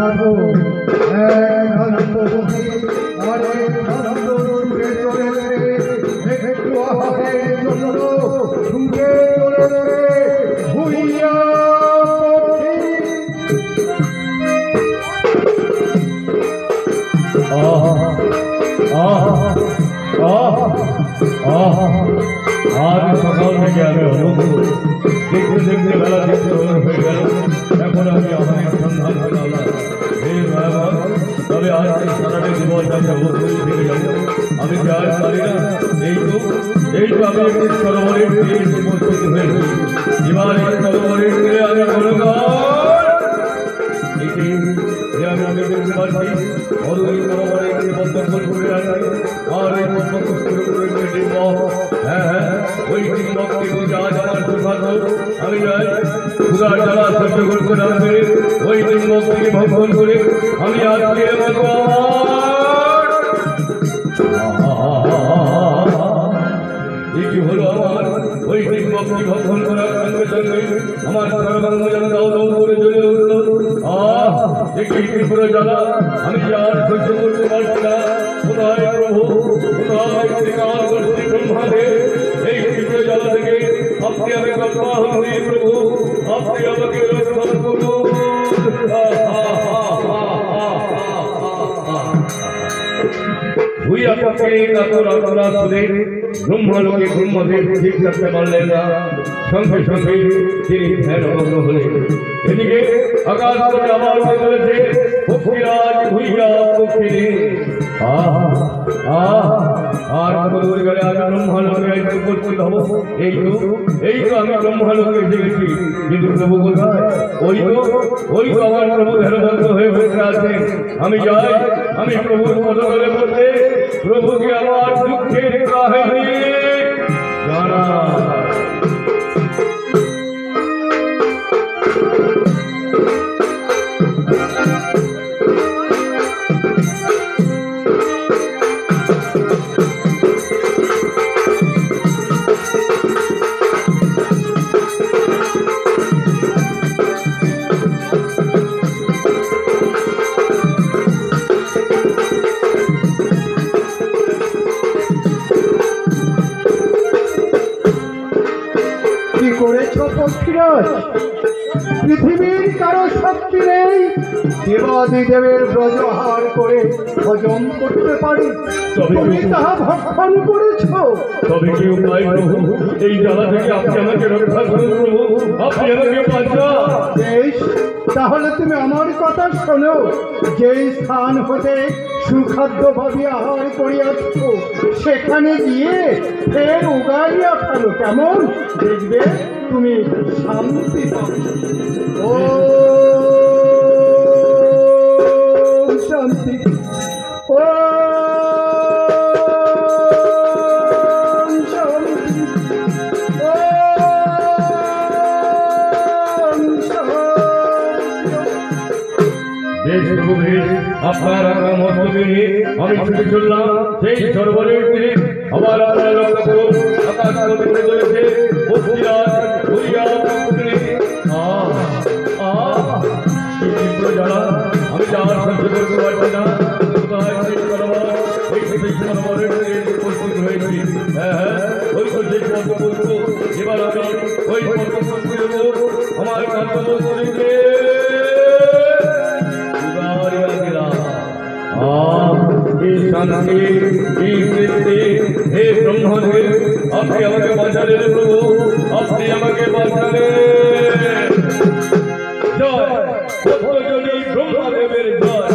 থাকো একান্ত বসে অনেক আনন্দ ছুটে চলেছে একটু আহারের জন্য ছুটে চলেছে ভুইয়া आज सकाल থেকে আমি দেখতে দেখতে বেলা দেখতে হয়ে গেল। এখন আমি আমার সন্ধান পেলাম না। তবে আজকে সারাটা জীবন থেকে যাবো। আমি যাই পারি না। এই তো আমি একটি সরোবরের তীরে উপস্থিত হয়েছি। এবার এই সরোবরের তীরে আমি আমি দেখতে পাচ্ছি অরুণ সরোবরে একটি পদ্মফুল ফুটে আছে। আর এই পদ্মফুল ফুলে ডিম্বক, হ্যাঁ ওই ডিম্বকটি বুঝে আজ আমার দুর্ভাগ্য। আমি যাই ক্ষুধার জ্বালা সহ্য করতে না পেরে ওই ডিম্বকটিকে ভক্ষণ করে আমি আজকে এটি হলো আমার ওই ডিম্বকটি ভক্ষণ করার সঙ্গে সঙ্গে আমার সর্বাঙ্গ যেন দাও দাও করে জ্বলে উঠল। একটি তীব্র জ্বালা আমি আর সহ্য করতে পারছি না। কোথায় প্রভু, কোথায় ত্রিকালদর্শী ব্রহ্মাদেব, এই তীব্র জ্বালা থেকে আপনি আমাকে রক্ষা করুন প্রভু, আপনি আমাকে রক্ষা করুন। ভুইয়া পক্ষে কাতর আত্মরা শুনে ব্রহ্মলোকে ব্রহ্মদেব ঠিক থাকতে পারলেন না। সঙ্গে সঙ্গে তিনি ধ্যানমগ্ন হলেন। এদিকে আকাশ থেকে আবার বলেছে পক্ষীরাজ ভুইয়া পক্ষী আর বদল গেলে আমি ব্রহ্মলোকে উপস্থিত হব। এই তো আমি ব্রহ্মলোকে এসে গেছি। কিন্তু প্রভু কোথায়? ওই তো আমার প্রভু ধ্যানমগ্ন হয়ে বসে আছেন। আমি যাই, আমি প্রভুর পদতলে বসে প্রভুকে আমার দুঃখের কাহিনী জানা। পৃথিবীর কারো শক্তি নেই দেবাদিদেবের ব্রজহার করে হজম করতে পারি, তুমি তাহা ভক্ষণ করেছ। তবে কি উপায় প্রভু? এই জ্বালা থেকে আপনি আমাকে রক্ষা করুন প্রভু, আপনি আমাকে বাঁচান। বেশ, তাহলে তুমি আমার কথা শোনো। যেই স্থান হতে সুখাদ্য ভাবি আহার করিয়াছ সেখানে গিয়ে ফের উগাইয়া ফেলো, কেমন? দেখবে তুমি শান্তি পাবে। ও শান্তি, ও আপনার মস্তকে নিয়ে আমি ছুটে চললাম সেই সরোবরের তীরে। আবার আপনারা লক্ষ্য করুন আকাশ করে চলেছে পক্ষীরাজ ভুইয়া পক্ষী। জ্বালা আমি যাওয়ার সহ্য করতে পারছি না। কোথায় সেই সরোবর? ওই সেই সরোবরের তীরে উপস্থিত হয়েছি। ওই সেই পদ্মফুল। এবার আমি ওই পদ্মফুলের উপর আমার কান্তবস্তুকে শান্তি হে ব্রহ্মদেব, আপনি আমাকে বাঁচালেন প্রভু, আপনি আমাকে বাঁচালেন। জয় ব্রহ্মদেবের জয়।